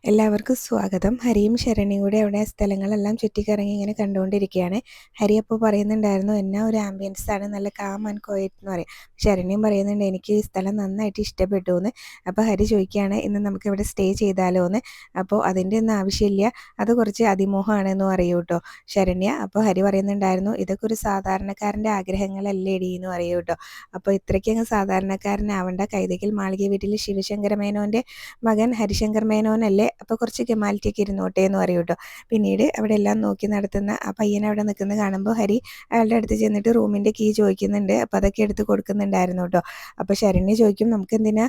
എല്ലാവർക്കും സ്വാഗതം. ഹരിയും ശരണ്യയും കൂടി അവിടെ സ്ഥലങ്ങളെല്ലാം ചുറ്റിക്കറങ്ങി ഇങ്ങനെ കണ്ടുകൊണ്ടിരിക്കുകയാണ്. ഹരി അപ്പോൾ പറയുന്നുണ്ടായിരുന്നു, എന്നാ ഒരു ആംബിയൻസ് ആണ്, നല്ല കാം ആൻഡ് ക്വയറ്റ് എന്ന് പറയും. ശരണ്യയും പറയുന്നുണ്ട്, എനിക്ക് ഈ സ്ഥലം നന്നായിട്ട് ഇഷ്ടപ്പെട്ടു എന്ന്. അപ്പോൾ ഹരി ചോദിക്കുകയാണ്, ഇന്ന് നമുക്ക് ഇവിടെ സ്റ്റേ ചെയ്താലോ എന്ന്. അപ്പോൾ അതിൻ്റെ ഒന്നും ആവശ്യമില്ല, അത് കുറച്ച് അതിമോഹമാണെന്ന് പറയൂ കേട്ടോ ശരണ്യ. അപ്പോൾ ഹരി പറയുന്നുണ്ടായിരുന്നു, ഇതൊക്കെ ഒരു സാധാരണക്കാരൻ്റെ ആഗ്രഹങ്ങളല്ലേ ഇടി എന്ന് പറയൂ കേട്ടോ. അപ്പോൾ ഇത്രയ്ക്കങ്ങ് സാധാരണക്കാരനാവേണ്ട, കൈതയ്ക്കൽ മാളിക വീട്ടിൽ ശിവശങ്കര മേനോൻ്റെ മകൻ ഹരിശങ്കർ മേനോനല്ലേ, അപ്പോൾ കുറച്ച് കെമാലിറ്റിയൊക്കെ ഇരുന്നോട്ടെ എന്ന് പറയും കേട്ടോ. പിന്നീട് അവിടെ എല്ലാം നോക്കി നടത്തുന്ന ആ പയ്യൻ അവിടെ നിൽക്കുന്നത് കാണുമ്പോൾ ഹരി അയാളുടെ അടുത്ത് ചെന്നിട്ട് റൂമിൻ്റെ കീ ചോദിക്കുന്നുണ്ട്. അപ്പോൾ അതൊക്കെ എടുത്ത് കൊടുക്കുന്നുണ്ടായിരുന്നു കേട്ടോ. അപ്പോൾ ശരണ്യ ചോദിക്കും, നമുക്ക് എന്തിനാ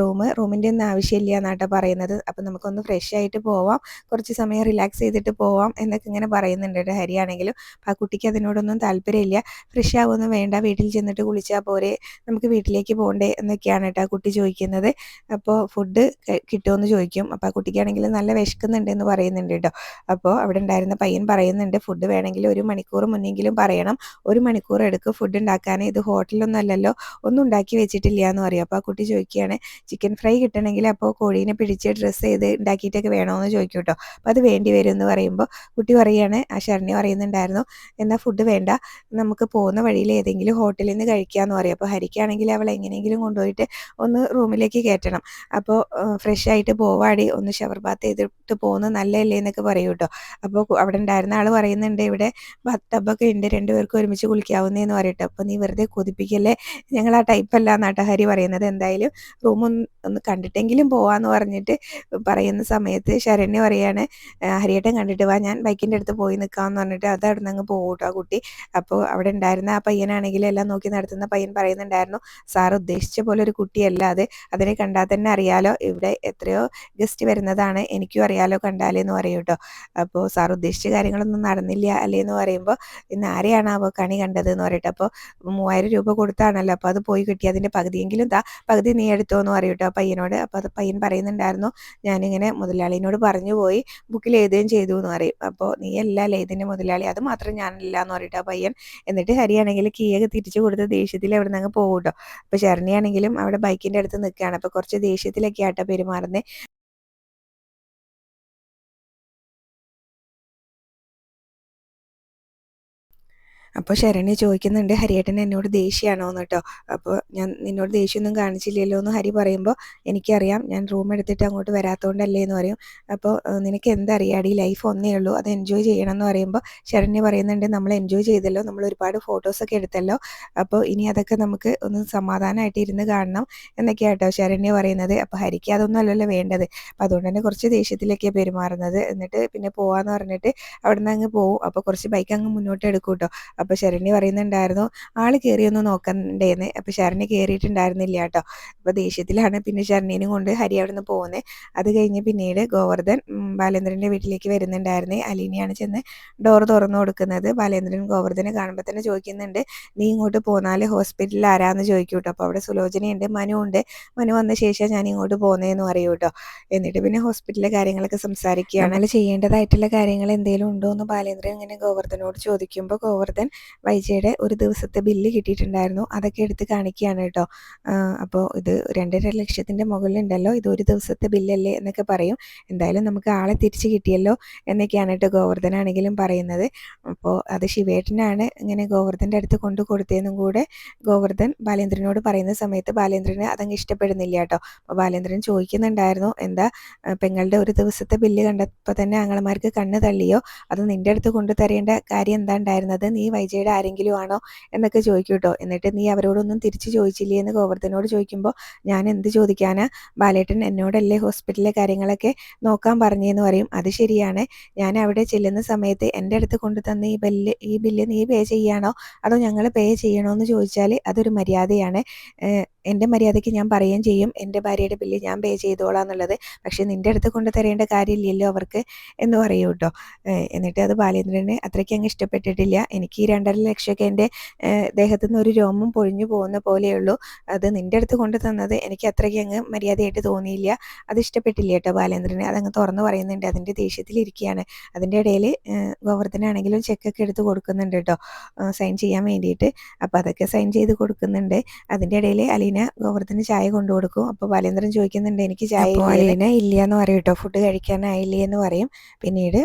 റൂമിൻ്റെ ഒന്നും ആവശ്യമില്ല എന്നാട്ടോ പറയുന്നത്. അപ്പോൾ നമുക്കൊന്ന് ഫ്രഷ് ആയിട്ട് പോവാം, കുറച്ച് സമയം റിലാക്സ് ചെയ്തിട്ട് പോവാം എന്നൊക്കെ ഇങ്ങനെ പറയുന്നുണ്ട് കേട്ടോ ഹരിയാണെങ്കിലും. ആ കുട്ടിക്ക് അതിനോടൊന്നും താല്പര്യമില്ല. ഫ്രഷ് ആവുമൊന്നും വേണ്ട, വീട്ടിൽ ചെന്നിട്ട് കുളിച്ചാൽ പോരെ, നമുക്ക് വീട്ടിലേക്ക് പോകണ്ടേ എന്നൊക്കെയാണ് കേട്ടോ ആ കുട്ടി ചോദിക്കുന്നത്. അപ്പോൾ ഫുഡ് കിട്ടുമെന്ന് ചോദിക്കും. അപ്പോൾ ആ കുട്ടിക്കാണെങ്കിൽ നല്ല വിശക്കുന്നുണ്ടെന്ന് പറയുന്നുണ്ട് കേട്ടോ. അപ്പോൾ അവിടെ ഉണ്ടായിരുന്ന പയ്യൻ പറയുന്നുണ്ട്, ഫുഡ് വേണമെങ്കിൽ 1 മണിക്കൂർ മുന്നെങ്കിലും പറയണം, 1 മണിക്കൂർ എടുക്കും ഫുഡ് ഉണ്ടാക്കാൻ, ഇത് ഹോട്ടലൊന്നും അല്ലല്ലോ, ഒന്നും ഉണ്ടാക്കി വെച്ചിട്ടില്ല എന്ന് പറയും. അപ്പോൾ ആ കുട്ടി ചോദിക്കുകയാണ്, ചിക്കൻ ഫ്രൈ കിട്ടണമെങ്കിൽ അപ്പോൾ കോഴീനെ പിടിച്ച് ഡ്രസ്സ് ചെയ്ത് ഉണ്ടാക്കിയിട്ടൊക്കെ വേണമെന്ന് ചോദിക്കും കേട്ടോ. അപ്പോൾ അത് വേണ്ടി വരും എന്ന് പറയുമ്പോൾ കുട്ടി പറയുകയാണ്, ആ ശരണ്യ പറയുന്നുണ്ടായിരുന്നു, എന്നാൽ ഫുഡ് വേണ്ട, നമുക്ക് പോകുന്ന വഴിയിൽ ഏതെങ്കിലും ഹോട്ടലിൽ നിന്ന് കഴിക്കാമെന്ന് പറയും. അപ്പോൾ ഹരിക്കാണെങ്കിൽ അവൾ എങ്ങനെയെങ്കിലും കൊണ്ടുപോയിട്ട് ഒന്ന് റൂമിലേക്ക് കയറ്റണം. അപ്പോൾ ഫ്രഷ് ആയിട്ട് പോവാടി, ഒന്ന് ഷവർ ബാത്ത് ചെയ്തിട്ട് പോകുന്നത് നല്ലതല്ലേ എന്നൊക്കെ പറയൂ കേട്ടോ. അപ്പോൾ അവിടെ ഉണ്ടായിരുന്ന ആൾ പറയുന്നുണ്ട്, ഇവിടെ ബാത്ത് ടബൊക്കെ ഉണ്ട്, 2 പേർക്ക് ഒരുമിച്ച് കുളിക്കാവുന്നതെന്ന് പറയട്ടെ. അപ്പോൾ നീ വെറുതെ കൊതിപ്പിക്കല്ലേ, ഞങ്ങൾ ആ ടൈപ്പല്ല എന്നാട്ടോ ഹരി പറയുന്നത്. എന്തായാലും റൂം ഒന്ന് കണ്ടിട്ടെങ്കിലും പോവാന്ന് പറഞ്ഞിട്ട് പറയുന്ന സമയത്ത് ശരണ്യ പറയാണ്, ഹരിയേട്ടൻ കണ്ടിട്ട് വാ, ഞാൻ ബൈക്കിൻ്റെ അടുത്ത് പോയി നിൽക്കാമെന്ന് പറഞ്ഞിട്ട് അത് അവിടെ നിന്ന് അങ്ങ് പോകും കേട്ടോ ആ കുട്ടി. അപ്പോൾ അവിടെ ഉണ്ടായിരുന്ന ആ പയ്യനാണെങ്കിലും എല്ലാം നോക്കി നടത്തുന്ന പയ്യൻ പറയുന്നുണ്ടായിരുന്നു, സാർ ഉദ്ദേശിച്ച പോലെ ഒരു കുട്ടിയല്ല അത്, അതിനെ കണ്ടാൽ തന്നെ അറിയാലോ, ഇവിടെ എത്രയോ ഗസ്റ്റ് വരുന്നതാണ്, എനിക്കും അറിയാലോ കണ്ടാലെന്ന് പറയും കേട്ടോ. അപ്പോൾ സാർ ഉദ്ദേശിച്ച കാര്യങ്ങളൊന്നും നടന്നില്ല അല്ലേ എന്ന് പറയുമ്പോൾ, ഇന്ന് ആരെയാണാവോ കണി കണ്ടത് എന്ന് പറയട്ടെ. അപ്പോൾ 3000 രൂപ കൊടുത്താണല്ലോ, അപ്പോൾ അത് പോയി കിട്ടി, അതിൻ്റെ പകുതിയെങ്കിലും പകുതി നീ എടുത്തോ എന്ന് പറയും കേട്ടോ പയ്യനോട്. അപ്പോൾ അത് പയ്യൻ പറയുന്നുണ്ടായിരുന്നു, ഞാനിങ്ങനെ മുതലാളിനോട് പറഞ്ഞു പോയി, ബുക്കിൽ എഴുതുകയും ചെയ്തു എന്ന് പറയും. അപ്പോൾ നീ അല്ലേ ഇതിൻ്റെ മുതലാളി, അത് മാത്രം ഞാനല്ല എന്ന് പറയട്ടെ ആ പയ്യൻ. എന്നിട്ട് ഹരിയാണെങ്കിൽ കീയൊക്കെ തിരിച്ചു കൊടുത്ത് ദേഷ്യത്തിൽ അവിടെ നിന്ന് അങ്ങ് പോകും കേട്ടോ. അപ്പോൾ ശരണ്യാണെങ്കിലും അവിടെ ബൈക്കിൻ്റെ അടുത്ത് നിൽക്കുകയാണ്. അപ്പോൾ കുറച്ച് ദേഷ്യത്തിലൊക്കെ ആട്ടോ പെരുമാറുന്നത്. അപ്പോൾ ശരണ്യ ചോദിക്കുന്നുണ്ട്, ഹരിയേട്ടൻ എന്നോട് ദേഷ്യമാണോ എന്ന് കേട്ടോ. അപ്പോൾ ഞാൻ നിന്നോട് ദേഷ്യമൊന്നും കാണിച്ചില്ലല്ലോ എന്ന് ഹരി പറയുമ്പോൾ, എനിക്കറിയാം, ഞാൻ റൂം എടുത്തിട്ട് അങ്ങോട്ട് വരാത്തതുകൊണ്ടല്ലേ എന്ന് പറയും. അപ്പോൾ നിനക്ക് എന്തറിയാടി, ലൈഫ് ഒന്നേ ഉള്ളൂ, അത് എൻജോയ് ചെയ്യണം എന്ന് പറയുമ്പോൾ ശരണ്യ പറയുന്നുണ്ട്, നമ്മൾ എൻജോയ് ചെയ്തല്ലോ, നമ്മൾ ഒരുപാട് ഫോട്ടോസൊക്കെ എടുത്തല്ലോ, അപ്പോൾ ഇനി അതൊക്കെ നമുക്ക് ഒന്ന് സമാധാനമായിട്ട് ഇരുന്ന് കാണണം എന്നൊക്കെയാണ് കേട്ടോ ശരണ്യ പറയുന്നത്. അപ്പോൾ ഹരിക്ക് അതൊന്നും അല്ലല്ലോ വേണ്ടത്. അപ്പോൾ അതുകൊണ്ട് തന്നെ കുറച്ച് ദേഷ്യത്തിലൊക്കെയാണ് പെരുമാറുന്നത്. എന്നിട്ട് പിന്നെ പോവാന്ന് പറഞ്ഞിട്ട് അവിടെ നിന്ന് അങ്ങ് പോവും. അപ്പോൾ കുറച്ച് ബൈക്ക് അങ്ങ് മുന്നോട്ട് എടുക്കും കേട്ടോ. അപ്പോൾ ശരണ്യ പറയുന്നുണ്ടായിരുന്നു, ആൾ കയറിയൊന്ന് നോക്കണ്ടേന്ന്. അപ്പോൾ ശരണ്യ കയറിയിട്ടുണ്ടായിരുന്നില്ല കേട്ടോ. അപ്പോൾ ദേഷ്യത്തിലാണ് പിന്നെ ശരണ്യനും കൊണ്ട് ഹരി അവിടെ നിന്ന് പോകുന്നത്. അത് കഴിഞ്ഞ് പിന്നീട് ഗോവർദ്ധൻ ബാലേന്ദ്രൻ്റെ വീട്ടിലേക്ക് വരുന്നുണ്ടായിരുന്നേ. അലീനയാണ് ചെന്ന് ഡോർ തുറന്നു കൊടുക്കുന്നത്. ബാലേന്ദ്രൻ ഗോവർദ്ധനെ കാണുമ്പോൾ തന്നെ ചോദിക്കുന്നുണ്ട്, നീ ഇങ്ങോട്ട് പോന്നാൽ ഹോസ്പിറ്റലിൽ ആരാന്ന് ചോദിക്കും കേട്ടോ. അപ്പോൾ അവിടെ സുലോചനയുണ്ട്, മനു ഉണ്ട്, മനു വന്ന ശേഷം ഞാൻ ഇങ്ങോട്ട് പോകുന്നതെന്ന് പറയൂ കേട്ടോ. എന്നിട്ട് പിന്നെ ഹോസ്പിറ്റലിലെ കാര്യങ്ങളൊക്കെ സംസാരിക്കുകയാണ്. നമ്മൾ ചെയ്യേണ്ടതായിട്ടുള്ള കാര്യങ്ങൾ എന്തെങ്കിലും ഉണ്ടോ എന്ന് ബാലേന്ദ്രൻ ഇങ്ങനെ ഗോവർദ്ധനോട് ചോദിക്കുമ്പോൾ ഗോവർദ്ധൻ വൈജയുടെ ഒരു ദിവസത്തെ ബില്ല് കിട്ടിയിട്ടുണ്ടായിരുന്നു, അതൊക്കെ എടുത്ത് കാണിക്കുകയാണ് കേട്ടോ. അപ്പോൾ ഇത് 2.5 ലക്ഷത്തിൻ്റെ മുകളിലുണ്ടല്ലോ, ഇത് ഒരു ദിവസത്തെ ബില്ലല്ലേ എന്നൊക്കെ പറയും. എന്തായാലും നമുക്ക് ആളെ തിരിച്ച് കിട്ടിയല്ലോ എന്നൊക്കെയാണ് കേട്ടോ ഗോവർദ്ധനാണെങ്കിലും പറയുന്നത്. അപ്പോൾ അത് ശിവേട്ടനാണ് ഇങ്ങനെ ഗോവർദ്ധൻ്റെ അടുത്ത് കൊണ്ടു കൊടുത്തതെന്നും കൂടെ ഗോവർദ്ധൻ ബാലേന്ദ്രനോട് പറയുന്ന സമയത്ത് ബാലേന്ദ്രന് അതങ്ങ് ഇഷ്ടപ്പെടുന്നില്ല കേട്ടോ. അപ്പോൾ ബാലേന്ദ്രൻ ചോദിക്കുന്നുണ്ടായിരുന്നു, എന്താ പെങ്ങളുടെ ഒരു ദിവസത്തെ ബില്ല് കണ്ടപ്പോൾ തന്നെ ആങ്ങളമാർക്ക് കണ്ണ് തള്ളിയോ, അത് നിൻ്റെ അടുത്ത് കൊണ്ടു തരേണ്ട കാര്യം എന്താ ഉണ്ടായിരുന്നത്, നീ വൈജയുടെ ആരെങ്കിലും ആണോ എന്നൊക്കെ ചോദിക്കും കേട്ടോ. എന്നിട്ട് നീ അവരോടൊന്നും തിരിച്ച് ചോദിച്ചില്ലേ എന്ന് ഗോവർദ്ധനോട് ചോദിക്കുമ്പോൾ, ഞാൻ എന്ത് ചോദിക്കാനാ, ബാലേട്ടൻ എന്നോടല്ലേ ഹോസ്പിറ്റലിലെ കാര്യങ്ങളൊക്കെ നോക്കാൻ പറഞ്ഞതെന്ന് പറയും. അത് ശരിയാണ്, ഞാൻ അവിടെ ചെല്ലുന്ന സമയത്ത് എൻ്റെ അടുത്ത് കൊണ്ടു തന്ന ഈ ബില്ല് നീ പേ ചെയ്യാണോ അതോ ഞങ്ങൾ പേ ചെയ്യണോ എന്ന് ചോദിച്ചാൽ അതൊരു മര്യാദയാണ്. എൻ്റെ മര്യാദയ്ക്ക് ഞാൻ പറയുകയും ചെയ്യും, എൻ്റെ ഭാര്യയുടെ ബില്ല് ഞാൻ പേ ചെയ്തോളാം എന്നുള്ളത്. പക്ഷേ നിൻ്റെ അടുത്ത് കൊണ്ട് തരേണ്ട കാര്യമില്ലല്ലോ അവർക്ക് എന്ന് പറയൂ കേട്ടോ. എന്നിട്ട് അത് ബാലേന്ദ്രന് അത്രയ്ക്ക് അങ്ങ് ഇഷ്ടപ്പെട്ടിട്ടില്ല. എനിക്ക് ഈ 2.5 ലക്ഷമൊക്കെ എൻ്റെ ദേഹത്തു നിന്ന് ഒരു രോമം പൊഴിഞ്ഞു പോകുന്ന പോലെയുള്ളൂ, അത് നിൻ്റെ അടുത്ത് കൊണ്ട് തന്നത് എനിക്ക് അത്രയ്ക്ക് അങ്ങ് മര്യാദയായിട്ട് തോന്നിയില്ല, അത് ഇഷ്ടപ്പെട്ടില്ല കേട്ടോ ബാലേന്ദ്രന്. അതങ്ങ് തുറന്ന് പറയുന്നുണ്ട്, അതിൻ്റെ ദേഷ്യത്തിലിരിക്കുകയാണ്. അതിൻ്റെ ഇടയിൽ ഗോവർദ്ധനാണെങ്കിലും ചെക്കൊക്കെ എടുത്ത് കൊടുക്കുന്നുണ്ട് കേട്ടോ സൈൻ ചെയ്യാൻ വേണ്ടിയിട്ട്. അപ്പോൾ അതൊക്കെ സൈൻ ചെയ്ത് കൊടുക്കുന്നുണ്ട്. അതിൻ്റെ ഇടയിൽ അലീന അലീന ഗോവർദ്ധന് ചായ കൊണ്ടു കൊടുക്കും. അപ്പോൾ ബാലേന്ദ്രൻ ചോദിക്കുന്നുണ്ട് എനിക്ക് ചായ അപ്പോൾ അലീന ഇല്ല എന്ന് പറയും കേട്ടോ, ഫുഡ് കഴിക്കാനായില്ലേ എന്ന് പറയും. പിന്നീട്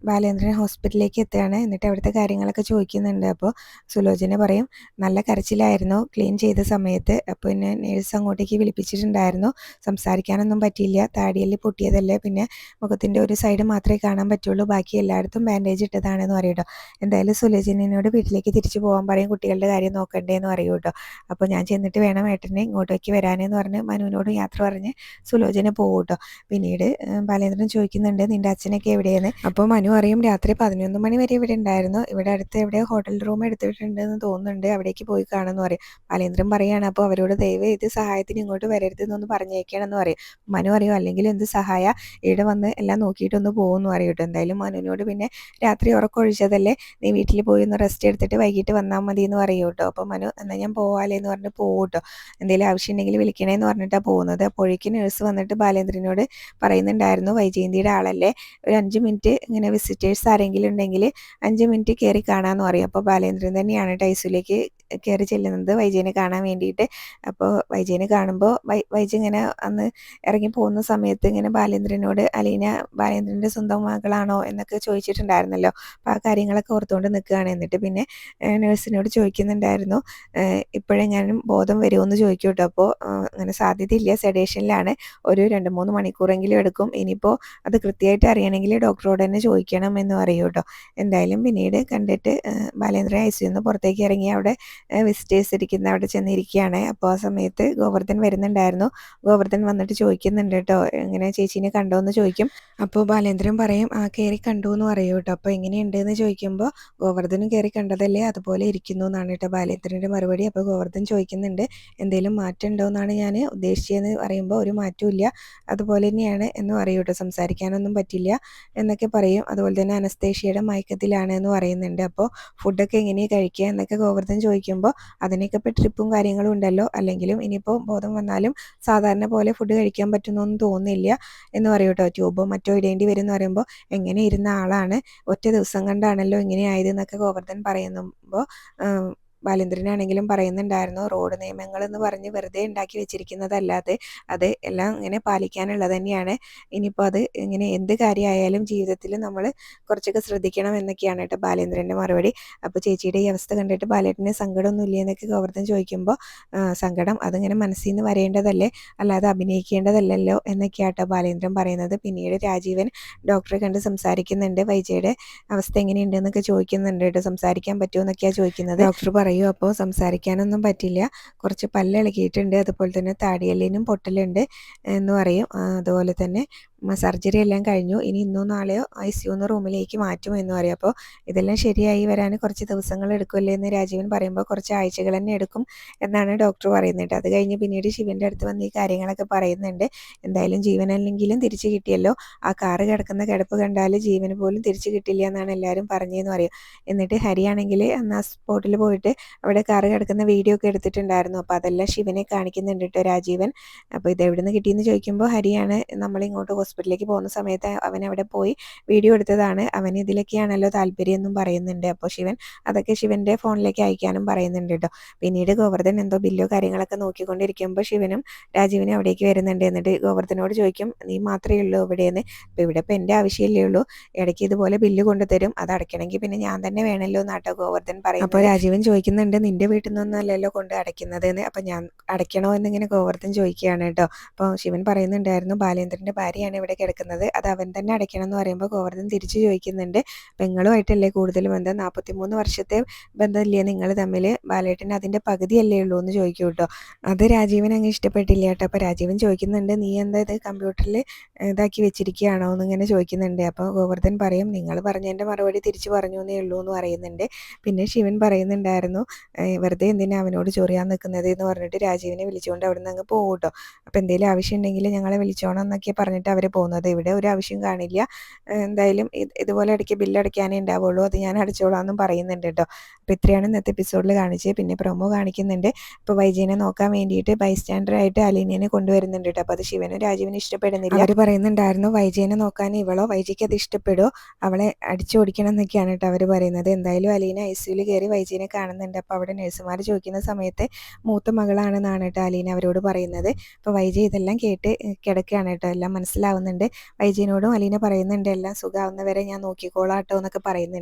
ബാലേന്ദ്രൻ ഹോസ്പിറ്റലിലേക്ക് എത്തുകയാണ്. എന്നിട്ട് അവിടുത്തെ കാര്യങ്ങളൊക്കെ ചോദിക്കുന്നുണ്ട്. അപ്പോൾ സുലോചന പറയും നല്ല കരച്ചിലായിരുന്നു ക്ലീൻ ചെയ്ത സമയത്ത്. അപ്പോൾ പിന്നെ നേഴ്സ് അങ്ങോട്ടേക്ക് വിളിപ്പിച്ചിട്ടുണ്ടായിരുന്നു. സംസാരിക്കാനൊന്നും പറ്റിയില്ല, താടിയെല്ല് പൊട്ടിയതല്ലേ, പിന്നെ മുഖത്തിൻ്റെ ഒരു സൈഡ് മാത്രമേ കാണാൻ പറ്റുള്ളൂ, ബാക്കി എല്ലായിടത്തും ബാൻഡേജ് ഇട്ടതാണെന്ന് പറയും കേട്ടോ. എന്തായാലും സുലോചനയോട് വീട്ടിലേക്ക് തിരിച്ചു പോകാൻ പറയും, കുട്ടികളുടെ കാര്യം നോക്കണ്ടേ എന്ന് പറയും കേട്ടോ. അപ്പോൾ ഞാൻ ചെന്നിട്ട് വേണം ഏട്ടനെ ഇങ്ങോട്ടേക്ക് വരാനെന്ന് പറഞ്ഞ് മനുവിനോട് യാത്ര പറഞ്ഞ് സുലോചന പോകും കേട്ടോ. പിന്നീട് ബാലേന്ദ്രൻ ചോദിക്കുന്നുണ്ട് നിൻ്റെ അച്ഛനൊക്കെ എവിടെയാണ്. അപ്പോൾ മനു അറിയും രാത്രി 11 മണി വരെ ഇവിടെ ഉണ്ടായിരുന്നു, ഇവിടെ അടുത്ത് എവിടെയോ ഹോട്ടൽ റൂം എടുത്തിട്ടുണ്ടെന്ന് തോന്നുന്നുണ്ട്, അവിടേക്ക് പോയി കാണുമെന്ന് പറയും. ബാലേന്ദ്രൻ പറയുകയാണ് അപ്പോൾ അവരോട് ദയവ് ഇത് സഹായത്തിന് ഇങ്ങോട്ട് വരരുതെന്നൊന്ന് പറഞ്ഞേക്കണമെന്ന് പറയും. മനു അറിയും അല്ലെങ്കിൽ എന്ത് സഹായ, ഇവിടെ വന്ന് എല്ലാം നോക്കിയിട്ടൊന്ന് പോകുമെന്ന് പറയും കേട്ടോ. എന്തായാലും മനുവിനോട് പിന്നെ രാത്രി ഉറക്കമൊഴിച്ചതല്ലേ, നീ വീട്ടിൽ പോയി ഒന്ന് റെസ്റ്റ് എടുത്തിട്ട് വൈകിട്ട് വന്നാൽ മതി എന്ന് പറയും കേട്ടോ. അപ്പോൾ മനു എന്നാൽ ഞാൻ പോവാലേ എന്ന് പറഞ്ഞ് പോകും കേട്ടോ. എന്തെങ്കിലും ആവശ്യം ഉണ്ടെങ്കിൽ വിളിക്കണേന്ന് പറഞ്ഞിട്ടാണ് പോകുന്നത്. അപ്പോഴേക്കും നഴ്സ് വന്നിട്ട് ബാലേന്ദ്രനോട് പറയുന്നുണ്ടായിരുന്നു വൈജയന്തിയുടെ ആളല്ലേ, ഒരു 5 മിനിറ്റ് ഇങ്ങനെ വിസിറ്റേഴ്സ് ആരെങ്കിലും ഉണ്ടെങ്കിൽ 5 മിനിറ്റ് കയറി കാണാമെന്ന് പറയും. അപ്പോൾ ബാലേന്ദ്രൻ തന്നെയാണ് ടൈസിലേക്ക് കയറി ചെല്ലുന്നത് വൈജയനെ കാണാൻ വേണ്ടിയിട്ട്. അപ്പോൾ വൈജയനെ കാണുമ്പോൾ വൈജ ഇങ്ങനെ അന്ന് ഇറങ്ങി പോകുന്ന സമയത്ത് ഇങ്ങനെ ബാലേന്ദ്രനോട് അലീന ബാലേന്ദ്രൻ്റെ സ്വന്തം മകളാണോ എന്നൊക്കെ ചോദിച്ചിട്ടുണ്ടായിരുന്നല്ലോ. അപ്പോൾ ആ കാര്യങ്ങളൊക്കെ ഓർത്തുകൊണ്ട് നിൽക്കുകയാണ്. എന്നിട്ട് പിന്നെ നഴ്സിനോട് ചോദിക്കുന്നുണ്ടായിരുന്നു ഇപ്പോഴെങ്ങാനും ബോധം വരുമോ എന്ന് ചോദിക്കും കേട്ടോ. അപ്പോൾ അങ്ങനെ സാധ്യതയില്ല, സെഡേഷനിലാണ്, ഒരു 2-3 മണിക്കൂറെങ്കിലും എടുക്കും, ഇനിയിപ്പോൾ അത് കൃത്യമായിട്ട് അറിയണമെങ്കിൽ ഡോക്ടറോട് തന്നെ ചോദിക്കണം എന്ന് പറയും കേട്ടോ. എന്തായാലും പിന്നീട് കണ്ടിട്ട് ബാലേന്ദ്രൻ ഐസിയുന്ന് പുറത്തേക്ക് ഇറങ്ങി അവിടെ വിസിറ്റേഴ്സ് ഇരിക്കുന്ന അവിടെ ചെന്നിരിക്കുകയാണ്. അപ്പോൾ ആ സമയത്ത് ഗോവർദ്ധൻ വരുന്നുണ്ടായിരുന്നു. ഗോവർദ്ധൻ വന്നിട്ട് ചോദിക്കുന്നുണ്ട് കേട്ടോ ഇങ്ങനെ ചേച്ചീനെ കണ്ടോ എന്ന് ചോദിക്കും. അപ്പോൾ ബാലേന്ദ്രൻ പറയും ആ കയറി കണ്ടു എന്ന് പറയും കേട്ടോ. അപ്പോൾ എങ്ങനെയുണ്ട് എന്ന് ചോദിക്കുമ്പോൾ ഗോവർദ്ധനും കയറി കണ്ടതല്ലേ അതുപോലെ ഇരിക്കുന്നു എന്നാണ് കേട്ടോ ബാലേന്ദ്രൻ്റെ മറുപടി. അപ്പോൾ ഗോവർദ്ധൻ ചോദിക്കുന്നുണ്ട് എന്തെങ്കിലും മാറ്റം ഉണ്ടോ എന്നാണ് ഞാൻ ഉദ്ദേശിച്ചതെന്ന് പറയുമ്പോൾ ഒരു മാറ്റവും ഇല്ല, അതുപോലെ തന്നെയാണ് എന്ന് പറയും കേട്ടോ, സംസാരിക്കാനൊന്നും പറ്റില്ല എന്നൊക്കെ പറയും. അതുപോലെ തന്നെ അനസ്തേഷ്യയുടെ മയക്കത്തിലാണ് എന്ന് പറയുന്നുണ്ട്. അപ്പോൾ ഫുഡൊക്കെ എങ്ങനെയാണ് കഴിക്കുക എന്നൊക്കെ ഗോവർദ്ധൻ ചോദിക്കുമ്പോൾ അതിനൊക്കെ ഇപ്പോൾ ട്രിപ്പും കാര്യങ്ങളും ഉണ്ടല്ലോ, അല്ലെങ്കിലും ഇനിയിപ്പോൾ ബോധം വന്നാലും സാധാരണ പോലെ ഫുഡ് കഴിക്കാൻ പറ്റുന്നൊന്നും തോന്നുന്നില്ല എന്ന് പറയും കേട്ടോ. ട്യൂബോ മറ്റോ ഇടേണ്ടി വരും എന്ന് പറയുമ്പോൾ എങ്ങനെ ഇരുന്ന ആളാണ്, ഒറ്റ ദിവസം കണ്ടാണല്ലോ ഇങ്ങനെ ആയതെന്നൊക്കെ ഗോവർദ്ധൻ പറയുമ്പോൾ ബാലേന്ദ്രനാണെങ്കിലും പറയുന്നുണ്ടായിരുന്നു റോഡ് നിയമങ്ങൾ എന്ന് പറഞ്ഞ് വെറുതെ ഉണ്ടാക്കി വെച്ചിരിക്കുന്നതല്ലാതെ അത് എല്ലാം ഇങ്ങനെ പാലിക്കാനുള്ളത് തന്നെയാണ്. ഇനിയിപ്പോൾ അത് ഇങ്ങനെ എന്ത് കാര്യമായാലും ജീവിതത്തിൽ നമ്മൾ കുറച്ചൊക്കെ ശ്രദ്ധിക്കണം എന്നൊക്കെയാണ് കേട്ടോ ബാലേന്ദ്രൻ്റെ മറുപടി. അപ്പോൾ ചേച്ചിയുടെ ഈ അവസ്ഥ കണ്ടിട്ട് ബാലേട്ടന് സങ്കടമൊന്നും ഇല്ലേ എന്നൊക്കെ ഗോവർദ്ധൻ ചോദിക്കുമ്പോൾ സങ്കടം അതിങ്ങനെ മനസ്സിൽ നിന്ന് വരേണ്ടതല്ലേ, അല്ലാതെ അഭിനയിക്കേണ്ടതല്ലല്ലോ എന്നൊക്കെയാണ് കേട്ടോ ബാലേന്ദ്രൻ പറയുന്നത്. പിന്നീട് രാജീവൻ ഡോക്ടറെ കണ്ട് സംസാരിക്കുന്നുണ്ട്, വൈജയുടെ അവസ്ഥ എങ്ങനെയുണ്ടെന്നൊക്കെ ചോദിക്കുന്നുണ്ട് കേട്ടോ, സംസാരിക്കാൻ പറ്റുമോ എന്നൊക്കെയാണ് ചോദിക്കുന്നത്. ഡോക്ടർ പറയും അപ്പോൾ സംസാരിക്കാനൊന്നും പറ്റില്ല, കുറച്ച് പല്ലിളകിയിട്ടുണ്ട്, അതുപോലെ തന്നെ താടിയെല്ലിനും പൊട്ടലുണ്ട് എന്ന് പറയും. അതുപോലെ തന്നെ സർജറി എല്ലാം കഴിഞ്ഞു, ഇനി ഇന്നോ നാളെയോ ICU റൂമിലേക്ക് മാറ്റും എന്ന് പറയും. അപ്പോൾ ഇതെല്ലാം ശരിയായി വരാൻ കുറച്ച് ദിവസങ്ങൾ എടുക്കുമല്ലേ എന്ന് രാജീവൻ പറയുമ്പോൾ കുറച്ച് ആഴ്ചകൾ തന്നെ എടുക്കും എന്നാണ് ഡോക്ടർ പറയുന്നത്. അത് കഴിഞ്ഞ് പിന്നീട് ശിവൻ്റെ അടുത്ത് വന്ന് ഈ കാര്യങ്ങളൊക്കെ പറയുന്നുണ്ട്. എന്തായാലും ജീവനല്ലെങ്കിലും തിരിച്ചു കിട്ടിയല്ലോ, ആ കാറ് കിടക്കുന്ന കിടപ്പ് കണ്ടാൽ ജീവന് പോലും തിരിച്ചു കിട്ടില്ല എന്നാണ് എല്ലാവരും പറഞ്ഞതെന്ന് പറയും. എന്നിട്ട് ഹരിയാണെങ്കിൽ അന്ന് ആ സ്പോട്ടിൽ പോയിട്ട് അവിടെ കാറ് കിടക്കുന്ന വീഡിയോ ഒക്കെ എടുത്തിട്ടുണ്ടായിരുന്നു. അപ്പോൾ അതെല്ലാം ശിവനെ കാണിക്കുന്നുണ്ട് കേട്ടോ രാജീവൻ. അപ്പോൾ ഇത് എവിടെ നിന്ന് കിട്ടിയെന്ന് ചോദിക്കുമ്പോൾ ഹരിയാണ് നമ്മളിങ്ങോട്ട് ഹോസ്പിറ്റലിലേക്ക് പോകുന്ന സമയത്ത് അവൻ അവിടെ പോയി വീഡിയോ എടുത്തതാണ്, അവന് ഇതിലൊക്കെയാണല്ലോ താല്പര്യം എന്നും പറയുന്നുണ്ട്. അപ്പോൾ ശിവൻ അതൊക്കെ ശിവൻ്റെ ഫോണിലേക്ക് അയക്കാനും പറയുന്നുണ്ട് കേട്ടോ. പിന്നീട് ഗോവർദ്ധൻ എന്തോ ബില്ലോ കാര്യങ്ങളൊക്കെ നോക്കിക്കൊണ്ടിരിക്കുമ്പോൾ ശിവനും രാജീവനും അവിടേക്ക് വരുന്നുണ്ട്. എന്നിട്ട് ഗോവർദ്ധനോട് ചോദിക്കും നീ മാത്രമേ ഉള്ളൂ ഇവിടെയെന്ന്. അപ്പോൾ ഇവിടെ ഇപ്പോൾ എൻ്റെ ആവശ്യമല്ലേ ഉള്ളൂ, ഇടയ്ക്ക് ഇതുപോലെ ബില്ല് കൊണ്ടുതരും, അത് അടയ്ക്കണമെങ്കിൽ പിന്നെ ഞാൻ തന്നെ വേണമല്ലോ എന്നാട്ടോ ഗോവർദ്ധൻ പറയും. അപ്പോൾ രാജീവൻ ചോദിക്കുന്നുണ്ട് നിൻ്റെ വീട്ടിൽ നിന്നല്ലല്ലോ കൊണ്ട് അടയ്ക്കുന്നത് എന്ന്, അപ്പം ഞാൻ അടയ്ക്കണോ എന്നിങ്ങനെ ഗോവർദ്ധൻ ചോദിക്കുകയാണ് കേട്ടോ. അപ്പോൾ ശിവൻ പറയുന്നുണ്ടായിരുന്നു ബാലേന്ദ്രൻ്റെ ഭാര്യയാണ് ഇവിടെ കിടക്കുന്നത്, അത് അവൻ തന്നെ അടയ്ക്കണം എന്ന് പറയുമ്പോൾ ഗോവർദ്ധൻ തിരിച്ചു ചോദിക്കുന്നുണ്ട് പെങ്ങളുമായിട്ടല്ലേ കൂടുതൽ ബന്ധം, 43 വർഷത്തെ ബന്ധമില്ലേ നിങ്ങൾ തമ്മിൽ, ബാലേട്ടന് അതിൻ്റെ പകുതിയല്ലേ ഉള്ളൂ എന്ന് ചോദിക്കും കേട്ടോ. അത് രാജീവൻ അങ്ങ് ഇഷ്ടപ്പെട്ടില്ല കേട്ടോ. അപ്പോൾ രാജീവൻ ചോദിക്കുന്നുണ്ട് നീ എന്താ ഇത് കമ്പ്യൂട്ടറിൽ ഇതാക്കി വെച്ചിരിക്കുകയാണോ എന്നിങ്ങനെ ചോദിക്കുന്നുണ്ട്. അപ്പോൾ ഗോവർദ്ധൻ പറയും നിങ്ങൾ പറഞ്ഞതിൻ്റെ മറുപടി തിരിച്ചു പറഞ്ഞു എന്നേ ഉള്ളൂ എന്ന് പറയുന്നുണ്ട്. പിന്നെ ശിവൻ പറയുന്നുണ്ടായിരുന്നു വെറുതെ എന്തിനാ അവനോട് ചൊറിയാൻ നിൽക്കുന്നത് എന്ന് പറഞ്ഞിട്ട് രാജീവിനെ വിളിച്ചുകൊണ്ട് അവിടെ നിന്ന് അങ്ങ് പോകും കേട്ടോ. അപ്പോൾ എന്തെങ്കിലും ആവശ്യം ഉണ്ടെങ്കിൽ ഞങ്ങളെ വിളിച്ചോണം എന്നൊക്കെ പറഞ്ഞിട്ട് അവർ വേണ്ടി പോകുന്നത്. ഇവിടെ ഒരു ആവശ്യം കാണില്ല, എന്തായാലും ഇതുപോലെ ഇടയ്ക്ക് ബില്ലടയ്ക്കാനേ ഉണ്ടാവുള്ളൂ, അത് ഞാൻ അടച്ചോളാം എന്നും പറയുന്നുണ്ട് കേട്ടോ. അപ്പോൾ ഇത്രയാണ് ഇന്നത്തെ എപ്പിസോഡിൽ കാണിച്ചത്. പിന്നെ പ്രൊമോ കാണിക്കുന്നുണ്ട്, ഇപ്പോൾ വൈജയനെ നോക്കാൻ വേണ്ടിയിട്ട് ബൈസ്റ്റാൻഡറായിട്ട് അലീനയെ കൊണ്ടുവരുന്നുണ്ട് കേട്ടോ. അപ്പോൾ അത് ശിവനും രാജീവിനും ഇഷ്ടപ്പെടുന്നില്ല. അവർ പറയുന്നുണ്ടായിരുന്നു വൈജയനെ നോക്കാൻ ഇവളോ, വൈജയ്ക്ക് അത് ഇഷ്ടപ്പെടുമോ, അവളെ അടിച്ചോടിക്കണം എന്നൊക്കെയാണ് കേട്ടോ അവർ പറയുന്നത്. എന്തായാലും അലീന ഐസിയുവിൽ കയറി വൈജയനെ കാണുന്നുണ്ട്. അപ്പോൾ അവിടെ നഴ്സുമാർ ചോദിക്കുന്ന സമയത്ത് മൂത്ത മകളാണെന്നാണ് കേട്ടോ അലീന അവരോട് പറയുന്നത്. അപ്പോൾ വൈജയ് ഇതെല്ലാം കേട്ട് കിടക്കുകയാണ് കേട്ടോ, എല്ലാം മനസ്സിലാവുന്നുണ്ട്. വൈജയനോടും അലീന പറയുന്നുണ്ട് എല്ലാം സുഖമാവുന്നവരെ ഞാൻ നോക്കിക്കോളാം കേട്ടോ എന്നൊക്കെ പറയുന്നുണ്ട്.